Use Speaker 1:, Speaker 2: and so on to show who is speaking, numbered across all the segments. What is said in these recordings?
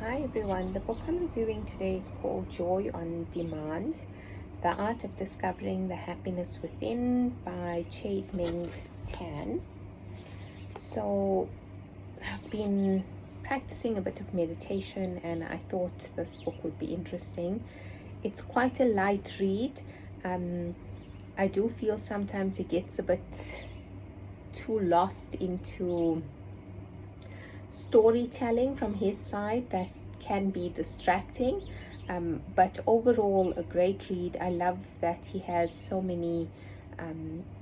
Speaker 1: Hi everyone, the book I'm reviewing today is called Joy on Demand, The Art of Discovering the Happiness Within by Chade-Meng. So I've been practicing a bit of meditation and I thought this book would be interesting. It's quite a light read. I do feel sometimes it gets a bit too lost into storytelling from his side that can be distracting, but overall a great read. I love that he has so many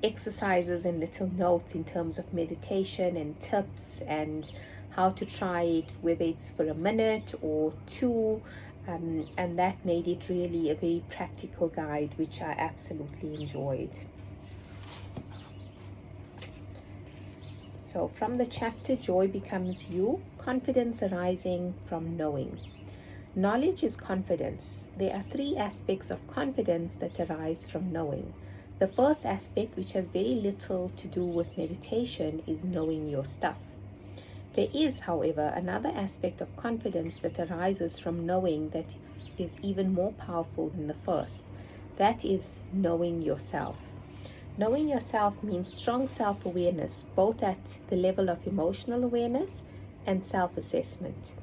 Speaker 1: exercises and little notes in terms of meditation and tips and how to try it, whether it's for a minute or two, and that made it really a very practical guide, which I absolutely enjoyed. So from the chapter Joy Becomes You, confidence arising from knowing. Knowledge is confidence. There are three aspects of confidence that arise from knowing. The first aspect, which has very little to do with meditation, is knowing your stuff. There is, however, another aspect of confidence that arises from knowing that is even more powerful than the first. That is knowing yourself. Knowing yourself means strong self-awareness, both at the level of emotional awareness and self-assessment.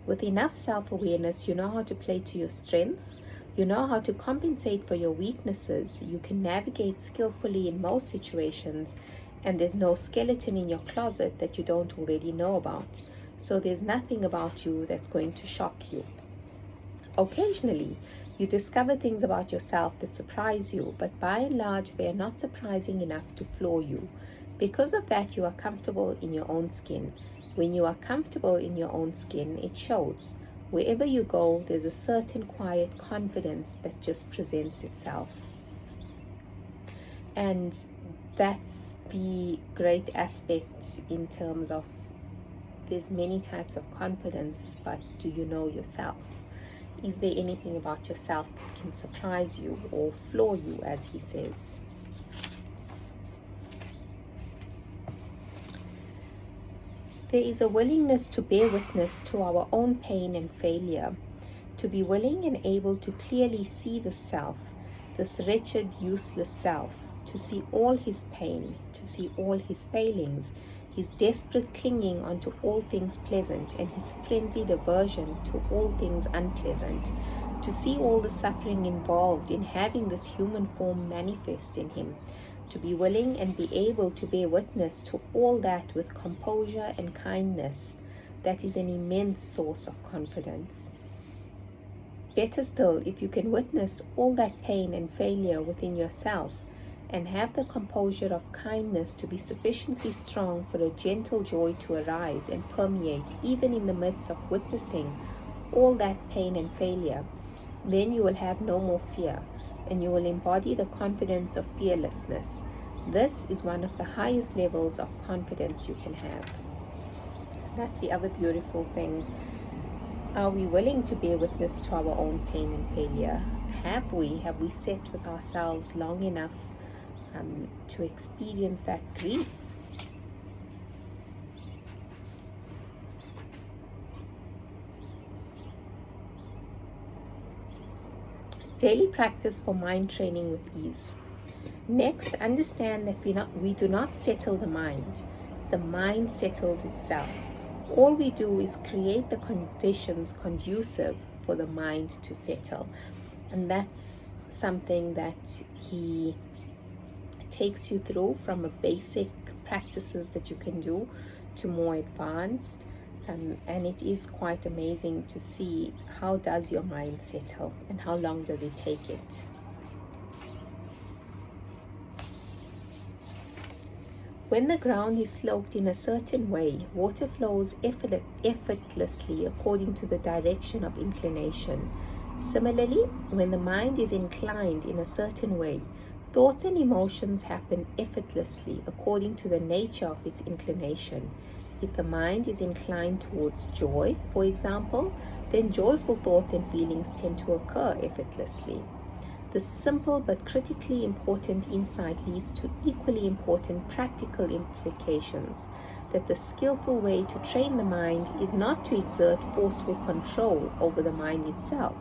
Speaker 1: With enough self-awareness, you know how to play to your strengths, you know how to compensate for your weaknesses, you can navigate skillfully in most situations, and there's no skeleton in your closet that you don't already know about. So there's nothing about you that's going to shock you. Occasionally, you discover things about yourself that surprise you, but by and large, they are not surprising enough to floor you. Because of that, you are comfortable in your own skin. When you are comfortable in your own skin, it shows. Wherever you go, there's a certain quiet confidence that just presents itself. And that's the great aspect in terms of there's many types of confidence, but do you know yourself? Is there anything about yourself that can surprise you or floor you, as he says? There is a willingness to bear witness to our own pain and failure, to be willing and able to clearly see the self, this wretched, useless self, to see all his pain, to see all his failings, his desperate clinging onto all things pleasant and his frenzied aversion to all things unpleasant, to see all the suffering involved in having this human form manifest in him, to be willing and be able to bear witness to all that with composure and kindness. That is an immense source of confidence. Better still, if you can witness all that pain and failure within yourself, and have the composure of kindness to be sufficiently strong for a gentle joy to arise and permeate even in the midst of witnessing all that pain and failure, then you will have no more fear, and you will embody the confidence of fearlessness. This is one of the highest levels of confidence you can have. That's the other beautiful thing. Are we willing to bear witness to our own pain and failure? Have we sat with ourselves long enough to experience that grief? Daily practice for mind training with ease. Next, understand that we do not settle the mind. The mind settles itself. All we do is create the conditions conducive for the mind to settle. And that's something that he takes you through, from a basic practices that you can do to more advanced, and it is quite amazing to see how does your mind settle and how long does it take it. When the ground is sloped in a certain way, water flows effortlessly according to the direction of inclination. Similarly, when the mind is inclined in a certain way, thoughts and emotions happen effortlessly according to the nature of its inclination. If the mind is inclined towards joy, for example, then joyful thoughts and feelings tend to occur effortlessly. This simple but critically important insight leads to equally important practical implications. that the skillful way to train the mind is not to exert forceful control over the mind itself,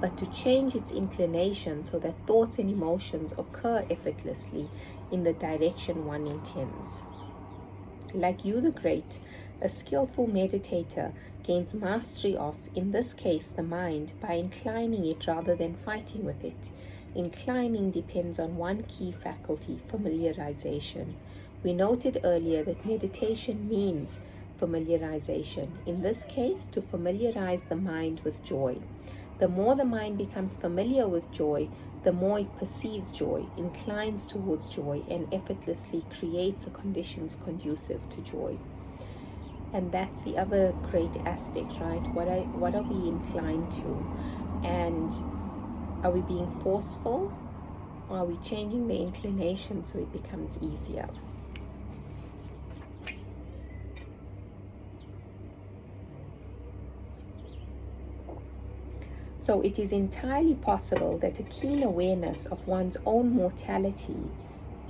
Speaker 1: but to change its inclination so that thoughts and emotions occur effortlessly in the direction one intends. Like you the Great, a skillful meditator gains mastery of, in this case, the mind by inclining it rather than fighting with it. Inclining depends on one key faculty, familiarization. We noted earlier that meditation means familiarization. In this case, to familiarize the mind with joy. The more the mind becomes familiar with joy, the more it perceives joy, inclines towards joy, and effortlessly creates the conditions conducive to joy. And that's the other great aspect, right? What are we inclined to? And are we being forceful? Or are we changing the inclination so it becomes easier? So it is entirely possible that a keen awareness of one's own mortality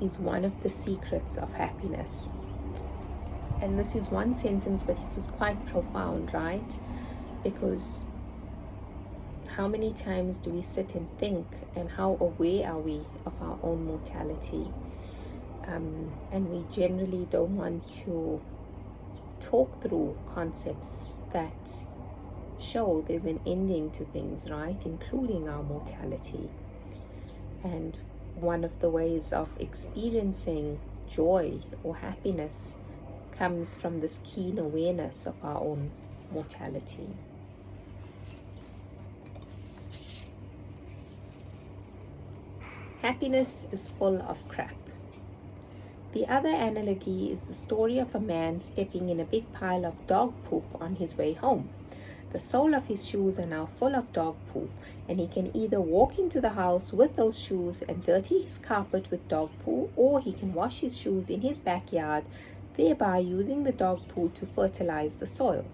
Speaker 1: is one of the secrets of happiness. And this is one sentence, but it was quite profound, right? Because how many times do we sit and think, and how aware are we of our own mortality? And we generally don't want to talk through concepts that show there's an ending to things, right? Including our mortality. And one of the ways of experiencing joy or happiness comes from this keen awareness of our own mortality. Happiness is full of crap. The other analogy is the story of a man stepping in a big pile of dog poop on his way home. The sole of his shoes are now full of dog poop, and he can either walk into the house with those shoes and dirty his carpet with dog poo, or he can wash his shoes in his backyard, thereby using the dog poo to fertilize the soil.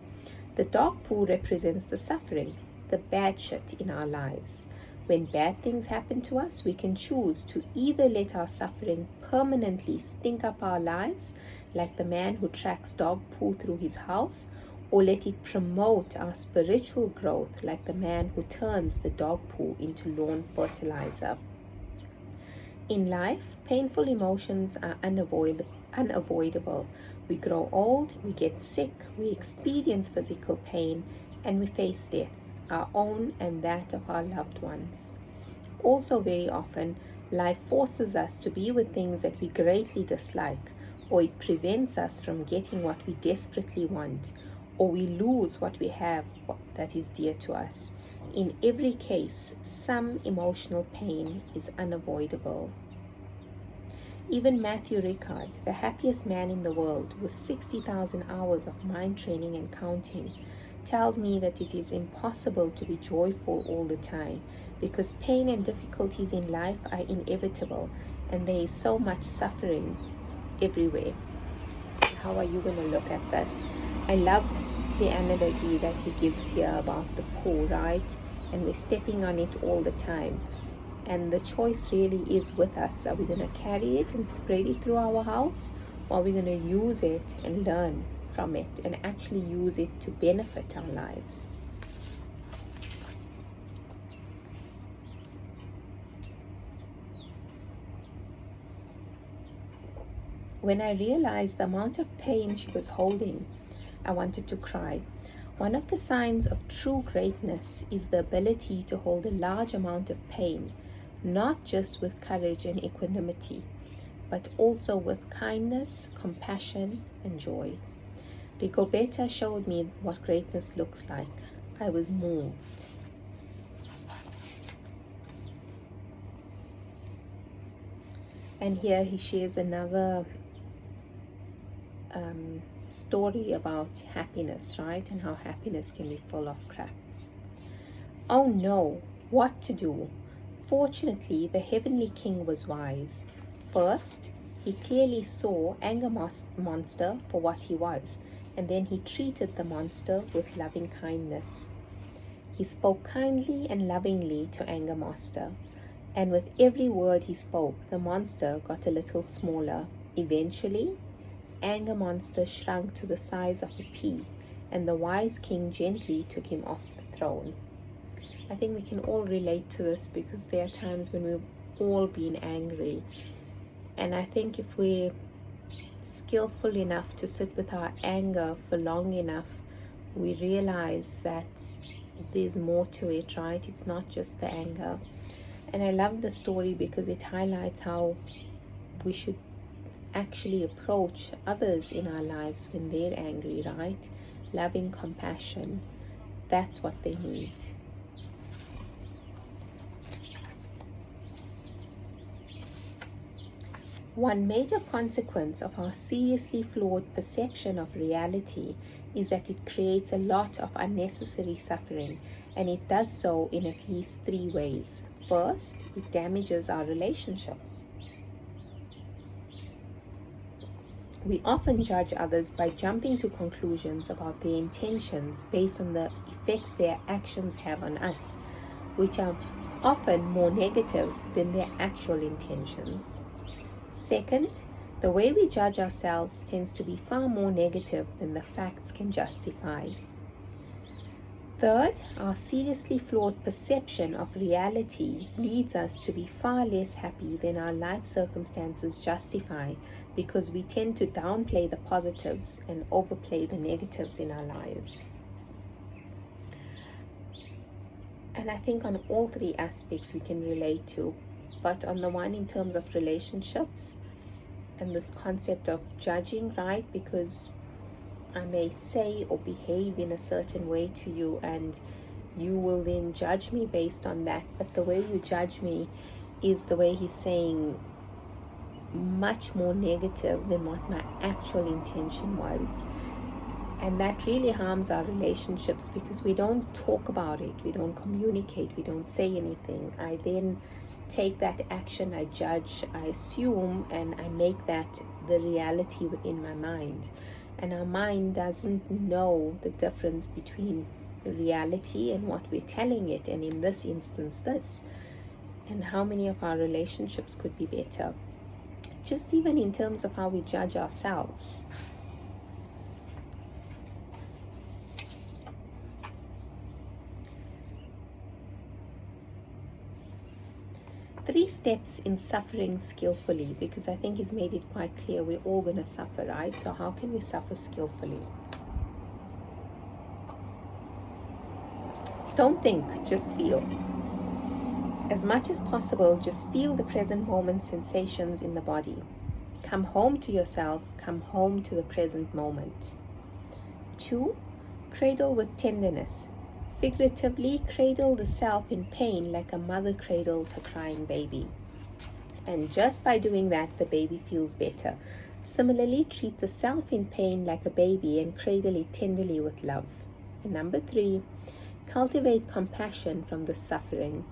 Speaker 1: The dog poo represents the suffering, the bad shit in our lives. When bad things happen to us, we can choose to either let our suffering permanently stink up our lives, like the man who tracks dog poo through his house, or let it promote our spiritual growth, like the man who turns the dog poo into lawn fertilizer. In life, painful emotions are unavoidable. We grow old, we get sick, we experience physical pain, and we face death, our own and that of our loved ones. Also, very often, life forces us to be with things that we greatly dislike, or it prevents us from getting what we desperately want, or we lose what we have that is dear to us. In every case, some emotional pain is unavoidable. Even Matthew Ricard, the happiest man in the world, with 60,000 hours of mind training and counting, tells me that it is impossible to be joyful all the time, because pain and difficulties in life are inevitable, and there is so much suffering everywhere. How are you going to look at this? I love the analogy that he gives here about the poo, right? And we're stepping on it all the time. And the choice really is with us. Are we going to carry it and spread it through our house? Or are we going to use it and learn from it and actually use it to benefit our lives? When I realized the amount of pain she was holding, I wanted to cry. One of the signs of true greatness is the ability to hold a large amount of pain, not just with courage and equanimity, but also with kindness, compassion, and joy. Rigoberta showed me what greatness looks like. I was moved. And here he shares another story about happiness, right? And how happiness can be full of crap. Oh no, what to do? Fortunately, the heavenly king was wise. First, he clearly saw Anger Monster for what he was, and then he treated the monster with loving kindness. He spoke kindly and lovingly to Anger Monster, and with every word he spoke, the monster got a little smaller. Eventually, anger monster shrunk to the size of a pea, and the wise king gently took him off the throne. I think we can all relate to this because there are times when we've all been angry. And I think if we're skillful enough to sit with our anger for long enough, we realize that there's more to it, right? It's not just the anger. And I love the story because it highlights how we should actually approach others in our lives when they're angry, right? Loving compassion, that's what they need. One major consequence of our seriously flawed perception of reality is that it creates a lot of unnecessary suffering, and it does so in at least 3 ways. First, it damages our relationships. We often judge others by jumping to conclusions about their intentions based on the effects their actions have on us, which are often more negative than their actual intentions. Second, the way we judge ourselves tends to be far more negative than the facts can justify. Third, our seriously flawed perception of reality leads us to be far less happy than our life circumstances justify, because we tend to downplay the positives and overplay the negatives in our lives. And I think on all 3 aspects we can relate to, but on the one in terms of relationships and this concept of judging, right? Because I may say or behave in a certain way to you and you will then judge me based on that, but the way you judge me is the way he's saying much more negative than what my actual intention was. And that really harms our relationships because we don't talk about it, we don't communicate, we don't say anything. I then take that action, I judge, I assume, and I make that the reality within my mind. And our mind doesn't know the difference between reality and what we're telling it, and in this instance, this. And how many of our relationships could be better? Just even in terms of how we judge ourselves. Three steps in suffering skillfully, because I think he's made it quite clear we're all going to suffer, right? So how can we suffer skillfully? Don't think, just feel. As much as possible, just feel the present moment sensations in the body. Come home to yourself, come home to the present moment. 2, cradle with tenderness. Figuratively, cradle the self in pain like a mother cradles her crying baby. And just by doing that, the baby feels better. Similarly, treat the self in pain like a baby and cradle it tenderly with love. And number 3, cultivate compassion from the suffering.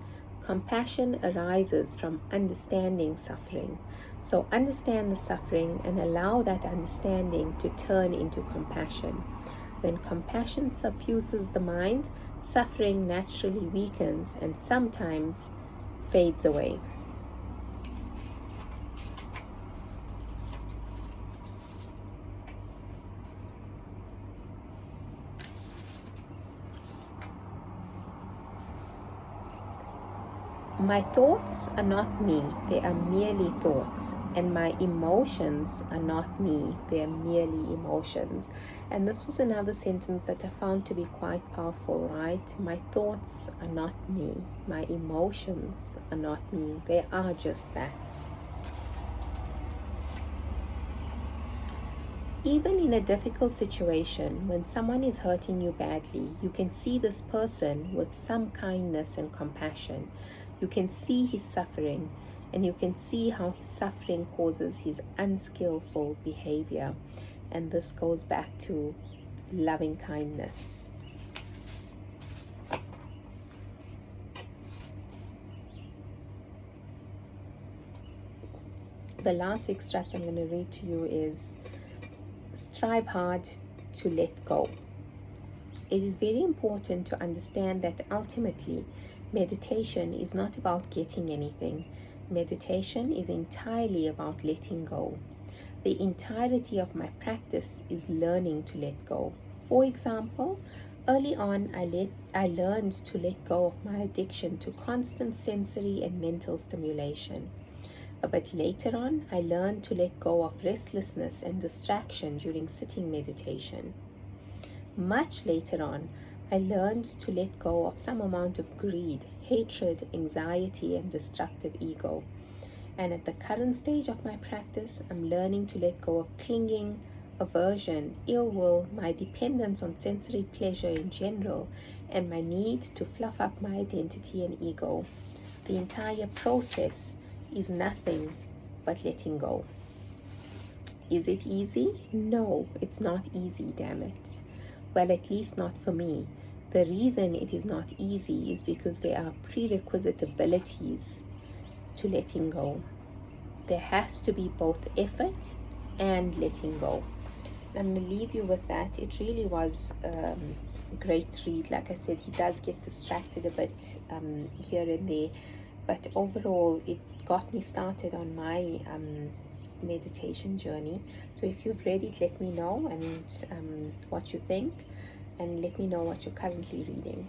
Speaker 1: Compassion arises from understanding suffering. So understand the suffering and allow that understanding to turn into compassion. When compassion suffuses the mind, suffering naturally weakens and sometimes fades away. My thoughts are not me, they are merely thoughts, and my emotions are not me, they are merely emotions. And this was another sentence that I found to be quite powerful, right? My thoughts are not me, my emotions are not me, they are just that. Even in a difficult situation, when someone is hurting you badly, you can see this person with some kindness and compassion. You can see his suffering, and you can see how his suffering causes his unskillful behavior. And this goes back to loving kindness. The last extract I'm going to read to you is, strive hard to let go. It is very important to understand that ultimately, meditation is not about getting anything. Meditation is entirely about letting go. The entirety of my practice is learning to let go. For example, early on I learned to let go of my addiction to constant sensory and mental stimulation. A bit later on, I learned to let go of restlessness and distraction during sitting meditation. Much later on, I learned to let go of some amount of greed, hatred, anxiety, and destructive ego. And at the current stage of my practice, I'm learning to let go of clinging, aversion, ill will, my dependence on sensory pleasure in general, and my need to fluff up my identity and ego. The entire process is nothing but letting go. Is it easy? No, it's not easy, damn it. Well, at least not for me. The reason it is not easy is because there are prerequisite abilities to letting go. There has to be both effort and letting go. I'm going to leave you with that. It really was a great read. Like I said, he does get distracted a bit here and there, but overall it got me started on my meditation journey. So if you've read it, let me know and what you think, and let me know what you're currently reading.